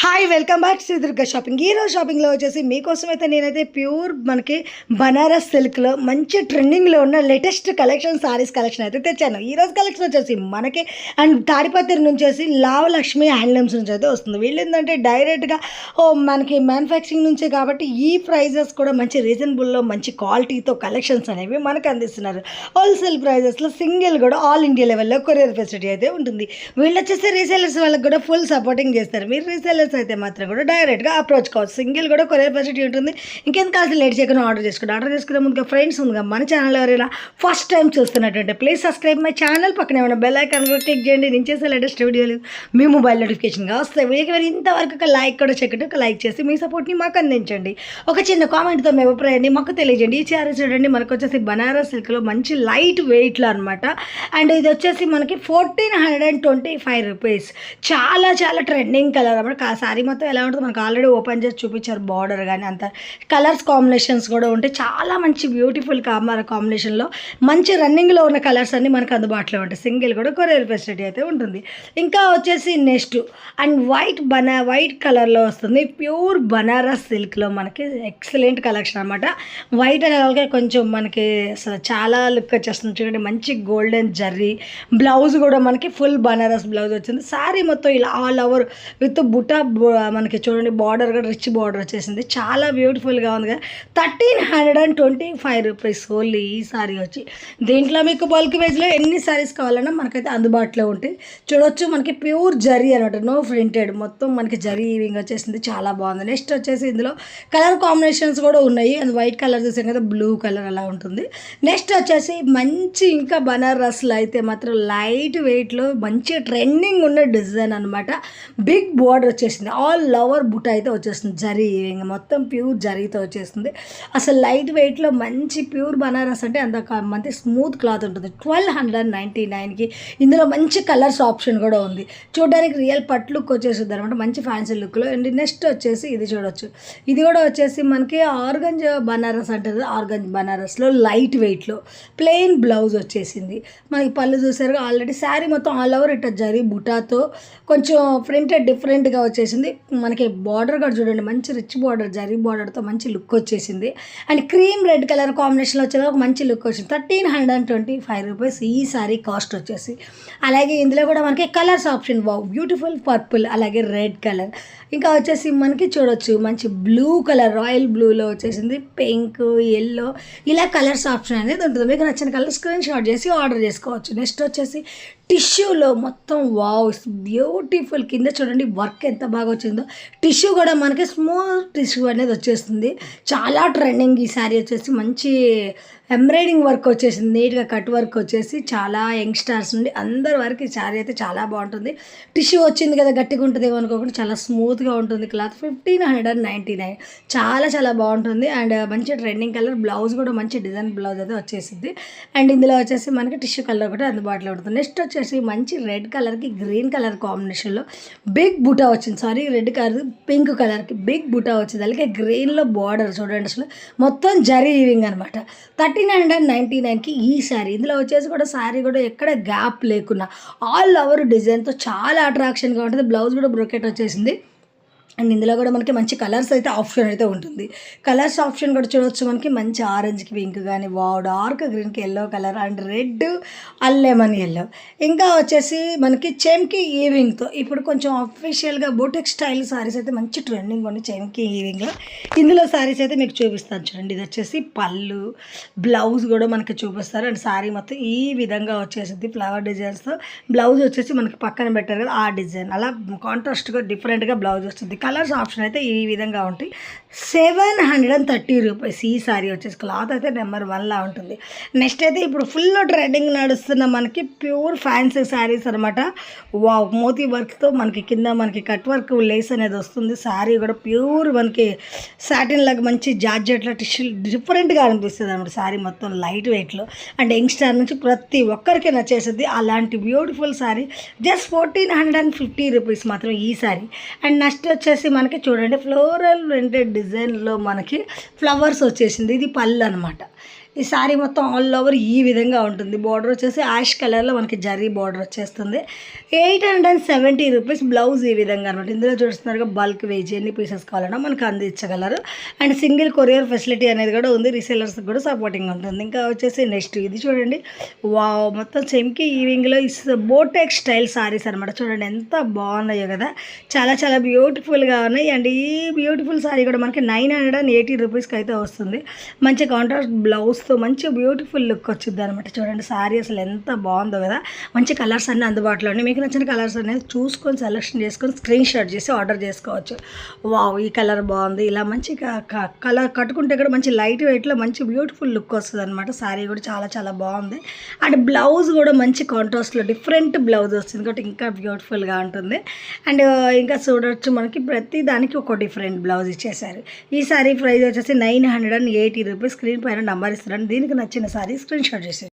Hi welcome back to Durga shopping. ఈరోజు షాపింగ్లో వచ్చేసి మీకోసం అయితే నేనైతే ప్యూర్ మనకి బనారస్ సిల్క్లో మంచి ట్రెండింగ్లో ఉన్న లేటెస్ట్ కలెక్షన్ సారీస్ కలెక్షన్ అయితే తెచ్చాను. ఈరోజు కలెక్షన్ వచ్చేసి మనకి అండ్ తాడిపత్రి నుంచి వచ్చేసి లావలక్ష్మి హ్యాండ్లూమ్స్ నుంచి అయితే వస్తుంది. వీళ్ళు ఏంటంటే డైరెక్ట్గా మనకి మ్యానుఫ్యాక్చరింగ్ నుంచే కాబట్టి ఈ ప్రైజెస్ కూడా మంచి రీజనబుల్లో మంచి క్వాలిటీతో కలెక్షన్స్ అనేవి మనకు అందిస్తున్నారు. హోల్సేల్ ప్రైజెస్లో సింగిల్ కూడా ఆల్ ఇండియా లెవెల్లో కొరియర్ ఫెసిలిటీ అయితే ఉంటుంది. వీళ్ళు వచ్చేసి రీసేలర్స్ వాళ్ళకి కూడా ఫుల్ సపోర్టింగ్ చేస్తారు. మీరు రీసేలర్స్ అయితే మాత్రం కూడా డైరెక్ట్గా అప్రోచ్ కావచ్చు. సింగిల్ కూడా కొరియర్ ఫెసిలిటీ ఉంటుంది. ఇంకెంత కాస్త లేట్ చేయకుండా ఆర్డర్ చేసుకునే ముందుగా ఫ్రెండ్స్ ముందుగా మన ఛానల్ ఎవరైనా ఫస్ట్ టైం చూస్తున్నట్టుంటే ప్లీజ్ సబ్స్క్రైబ్ మై ఛానల్. పక్కనే ఉన్న బెల్ ఐకాన్ కూడా క్లిక్ చేయండి. నేను చేసే లేటెస్ట్ వీడియోలు మీ మొబైల్ నోటిఫికేషన్గా వస్తాయి. వీడియోకి మరి ఇంతవరకు ఒక లైక్ కూడా చెక్కటి ఒక లైక్ చేసి మీ సపోర్ట్ని మాకు అందించండి. ఒక చిన్న కామెంట్తో మీ అభిప్రాయాన్ని మాకు తెలియజేయండి. ఈ శారీ చూడండి, మనకు వచ్చేసి బనారస్ సిల్క్లో మంచి లైట్ వెయిట్లో అనమాట. అండ్ ఇది వచ్చేసి మనకి 1425 రూపీస్. చాలా చాలా ట్రెండింగ్ కలర్ అనమాట. శారీ మొత్తం ఎలా ఉంటుంది మనకు ఆల్రెడీ ఓపెన్ చేసి చూపించారు. బార్డర్ కానీ అంత కలర్స్ కాంబినేషన్స్ కూడా ఉంటాయి. చాలా మంచి బ్యూటిఫుల్ కాంబినేషన్లో మంచి రన్నింగ్లో ఉన్న కలర్స్ అన్నీ మనకు అందుబాటులో ఉంటాయి. సింగిల్ కూడా కొరియర్ ఫెసిలిటీ అయితే ఉంటుంది. ఇంకా వచ్చేసి నెక్స్ట్ అండ్ వైట్ కలర్లో వస్తుంది. ప్యూర్ బనారస్ సిల్క్లో మనకి ఎక్సలెంట్ కలెక్షన్ అనమాట. వైట్ అనే వాళ్ళకి కొంచెం మనకి అసలు చాలా లుక్ వచ్చేస్తుంది. చూడండి, మంచి గోల్డెన్ జర్రీ బ్లౌజ్ కూడా మనకి ఫుల్ బనారస్ బ్లౌజ్ వచ్చింది. శారీ మొత్తం ఇలా ఆల్ ఓవర్ విత్ బుటా మనకి చూడండి, బార్డర్ కూడా రిచ్ బార్డర్ వచ్చేసింది. చాలా బ్యూటిఫుల్గా ఉంది కదా. 1325 రూపీస్ ఓన్లీ ఈ సారీ వచ్చి. దీంట్లో మీకు బల్క్ వేజ్లో ఎన్ని సారీస్ కావాలన్నా మనకైతే అందుబాటులో ఉంటాయి. చూడొచ్చు, మనకి ప్యూర్ జరీ అనమాట, నో ప్రింటెడ్, మొత్తం మనకి జరీ వీవింగ్ వచ్చేసింది. చాలా బాగుంది. నెక్స్ట్ వచ్చేసి ఇందులో కలర్ కాంబినేషన్స్ కూడా ఉన్నాయి. అది వైట్ కలర్ చూసాం కదా, బ్లూ కలర్ అలా ఉంటుంది. నెక్స్ట్ వచ్చేసి మంచి ఇంకా బనారస్లో అయితే మాత్రం లైట్ వెయిట్లో మంచి ట్రెండింగ్ ఉన్న డిజైన్ అనమాట. బిగ్ బార్డర్ వచ్చేసింది. ఆల్ ఓవర్ బుట్ట అయితే వచ్చేస్తుంది. జరీ ఇంకా మొత్తం ప్యూర్ జరీతో వచ్చేస్తుంది. అసలు లైట్ వెయిట్లో మంచి ప్యూర్ బనారస్ అంటే అంత మంచి స్మూత్ క్లాత్ ఉంటుంది. 1299కి ఇందులో మంచి కలర్స్ ఆప్షన్ కూడా ఉంది. చూడడానికి రియల్ పట్ లుక్ వచ్చేస్తుంది అనమాట, మంచి ఫ్యాన్సీ లుక్లో. అండ్ నెక్స్ట్ వచ్చేసి ఇది చూడొచ్చు, ఇది కూడా వచ్చేసి మనకి ఆర్గంజ్ బనారస్ అంటారు. ఆర్గంజ్ బనారస్లో లైట్ వెయిట్లో ప్లెయిన్ బ్లౌజ్ వచ్చేసింది. మనకి పళ్ళు చూసారు ఆల్రెడీ. శారీ మొత్తం ఆల్ ఓవర్ ఇట్లా జరీ బుటాతో కొంచెం ప్రింటెడ్ డిఫరెంట్గా వచ్చేసింది. మనకి బార్డర్ కూడా చూడండి, మంచి రిచ్ బార్డర్ జరీ బార్డర్తో మంచి లుక్ వచ్చేసింది. అండ్ క్రీమ్ రెడ్ కలర్ కాంబినేషన్లో వచ్చేది ఒక మంచి లుక్ వచ్చింది. 1325 రూపీస్ ఈ సారీ కాస్ట్ వచ్చేసి. అలాగే ఇందులో కూడా మనకి కలర్స్ ఆప్షన్ బ్యూటిఫుల్ పర్పుల్, అలాగే రెడ్ కలర్, ఇంకా వచ్చేసి మనకి చూడొచ్చు మంచి బ్లూ కలర్, రాయల్ బ్లూలో వచ్చేసింది, పింక్, ఎల్లో, ఇలా కలర్స్ ఆప్షన్ అనేది ఉంటుంది. మీకు నచ్చిన కలర్ స్క్రీన్ షాట్ చేసి ఆర్డర్ చేసుకోవచ్చు. నెక్స్ట్ వచ్చేసి టిష్యూలో మొత్తం వావ్ బ్యూటిఫుల్. కింద చూడండి వర్క్ ఎంత బాగా వచ్చిందో. టిష్యూ కూడా మనకి స్మూత్ టిష్యూ అనేది వచ్చేస్తుంది. చాలా ట్రెండింగ్ ఈ శారీ వచ్చేసి. మంచి ఎంబ్రాయిడింగ్ వర్క్ వచ్చేసింది, నీట్గా కట్ వర్క్ వచ్చేసి. చాలా యంగ్స్టర్స్ నుండి అందరి వరకు ఈ శారీ అయితే చాలా బాగుంటుంది. టిష్యూ వచ్చింది కదా, గట్టిగా ఉంటుంది ఏమనుకోకుండా చాలా స్మూత్గా ఉంటుంది క్లాత్. 1599 చాలా చాలా బాగుంటుంది. అండ్ మంచి ట్రెండింగ్ కలర్, బ్లౌజ్ కూడా మంచి డిజైన్ బ్లౌజ్ అయితే వచ్చేసింది. అండ్ ఇందులో వచ్చేసి మనకి టిష్యూ కలర్ కూడా అందుబాటులో ఉంటుంది. నెక్స్ట్ వచ్చేసి మంచి రెడ్ కలర్కి గ్రీన్ కలర్ కాంబినేషన్లో బిగ్ బుటా వచ్చింది. సారీ, రెడ్ కలర్ పింక్ కలర్కి బిగ్ బుటా వచ్చింది. అలాగే గ్రీన్లో బార్డర్ చూడండి, అసలు మొత్తం జరీ వీవింగ్ అనమాట. 1399కి ఈ శారీ. ఇందులో వచ్చేసి కూడా శారీ కూడా ఎక్కడ గ్యాప్ లేకున్నా ఆల్ ఓవర్ డిజైన్తో చాలా అట్రాక్షన్గా ఉంటుంది. బ్లౌజ్ కూడా బ్రోకెట్ వచ్చేసింది. అండ్ ఇందులో కూడా మనకి మంచి కలర్స్ అయితే ఆప్షన్ అయితే ఉంటుంది. కలర్స్ ఆప్షన్ కూడా చూడవచ్చు, మనకి మంచి ఆరెంజ్కి పింక్ కానీ, డార్క్ గ్రీన్కి yellow colour, and red lemon yellow, ఇంకా వచ్చేసి మనకి చెమ్కి ఈవింగ్తో ఇప్పుడు కొంచెం అఫీషియల్గా బోటెక్ స్టైల్ సారీస్ అయితే మంచి ట్రెండింగ్ ఉంది. చెమ్కి ఈవింగ్లో ఇందులో సారీస్ అయితే మీకు చూపిస్తాను చూడండి. ఇది వచ్చేసి పళ్ళు, బ్లౌజ్ కూడా మనకి చూపిస్తారు. అండ్ సారీ మొత్తం ఈ విధంగా వచ్చేసింది ఫ్లవర్ డిజైన్స్తో. బ్లౌజ్ వచ్చేసి మనకి పక్కన పెట్టారు కదా ఆ డిజైన్, అలా కాంట్రాస్ట్గా డిఫరెంట్గా బ్లౌజ్ వస్తుంది. కలర్స్ ఆప్షన్ అయితే ఈ విధంగా ఉంటాయి. 730 రూపీస్ ఈ సారీ వచ్చేసి. క్లాత్ అయితే నెంబర్ 1లా ఉంటుంది. నెక్స్ట్ అయితే ఇప్పుడు ఫుల్ ట్రెండింగ్ నడుస్తున్న మనకి ప్యూర్ ఫ్యాన్సీ శారీస్ అనమాట. మోతీ వర్క్తో మనకి కింద మనకి కట్ వర్క్ లేస్ అనేది వస్తుంది. శారీ కూడా ప్యూర్ మనకి సాటిన్ లాగా మంచి జార్జెట్లో టిష్యూ డిఫరెంట్గా అనిపిస్తుంది అనమాట. శారీ మొత్తం లైట్ వెయిట్లో అండ్ యంగ్స్టర్ నుంచి ప్రతి ఒక్కరికి నచ్చేస్తుంది. అలాంటి బ్యూటిఫుల్ శారీ జస్ట్ 1450 రూపీస్ మాత్రం ఈ శారీ. అండ్ నెక్స్ట్ వచ్చేసి మనకి చూడండి ఫ్లోరల్ ప్రింటెడ్ డిజైన్లో మనకి ఫ్లవర్స్ వచ్చేసింది. ఇది పళ్ళు అనమాట. ఈ శారీ మొత్తం ఆల్ ఓవర్ ఈ విధంగా ఉంటుంది. బార్డర్ వచ్చేసి యాష్ కలర్లో మనకి జరీ బార్డర్ వచ్చేస్తుంది. 870 రూపీస్. బ్లౌజ్ ఈ విధంగా అనమాట. ఇందులో చూస్తున్నారుగా బల్క్ వేజ్ ఎన్ని పీసెస్ కావాలన్నా మనకు అందించగలరు. అండ్ సింగిల్ కొరియర్ ఫెసిలిటీ అనేది కూడా ఉంది. రీసెలర్స్కి కూడా సపోర్టింగ్ ఉంటుంది. ఇంకా వచ్చేసి నెక్స్ట్ ఇది చూడండి. వావ్, మొత్తం చెమ్కి ఈవింగ్లో బోటెక్ స్టైల్ సారీస్ అనమాట. చూడండి ఎంత బాగున్నాయో కదా, చాలా చాలా బ్యూటిఫుల్గా ఉన్నాయి. అండ్ ఈ బ్యూటిఫుల్ సారీ కూడా మనకి 980 రూపీస్కి అయితే వస్తుంది. మంచి కాంట్రాస్ట్ బ్లౌజ్తో మంచి బ్యూటిఫుల్ లుక్ వచ్చింది అనమాట. చూడండి సారీ అసలు ఎంత బాగుందో కదా. మంచి కలర్స్ అన్నీ అందుబాటులో ఉన్నాయి. మీకు నచ్చిన కలర్స్ అనేది చూసుకొని సెలెక్షన్ చేసుకొని స్క్రీన్ షాట్ చేసి ఆర్డర్ చేసుకోవచ్చు. వావ్, ఈ కలర్ బాగుంది. ఇలా మంచి కలర్ కట్టుకుంటే కూడా మంచి లైట్ వెయిట్లో మంచి బ్యూటిఫుల్ లుక్ వస్తుంది అనమాట. సారీ కూడా చాలా చాలా బాగుంది. అండ్ బ్లౌజ్ కూడా మంచి కాంట్రాస్ట్లో డిఫరెంట్ బ్లౌజ్ వస్తుంది కాబట్టి ఇంకా బ్యూటిఫుల్గా ఉంటుంది. అండ్ ఇంకా చూడవచ్చు మనకి ప్రతి దానికి ఒక డిఫరెంట్ బ్లౌజ్ ఇచ్చేసారు. ఈ సారీ ప్రైస్ వచ్చేసి 980 రూపీస్. స్క్రీన్ పైన నెంబర్ ఇస్తున్నాను. దీనికి నచ్చిన సారీ స్క్రీన్ షాట్ చేసి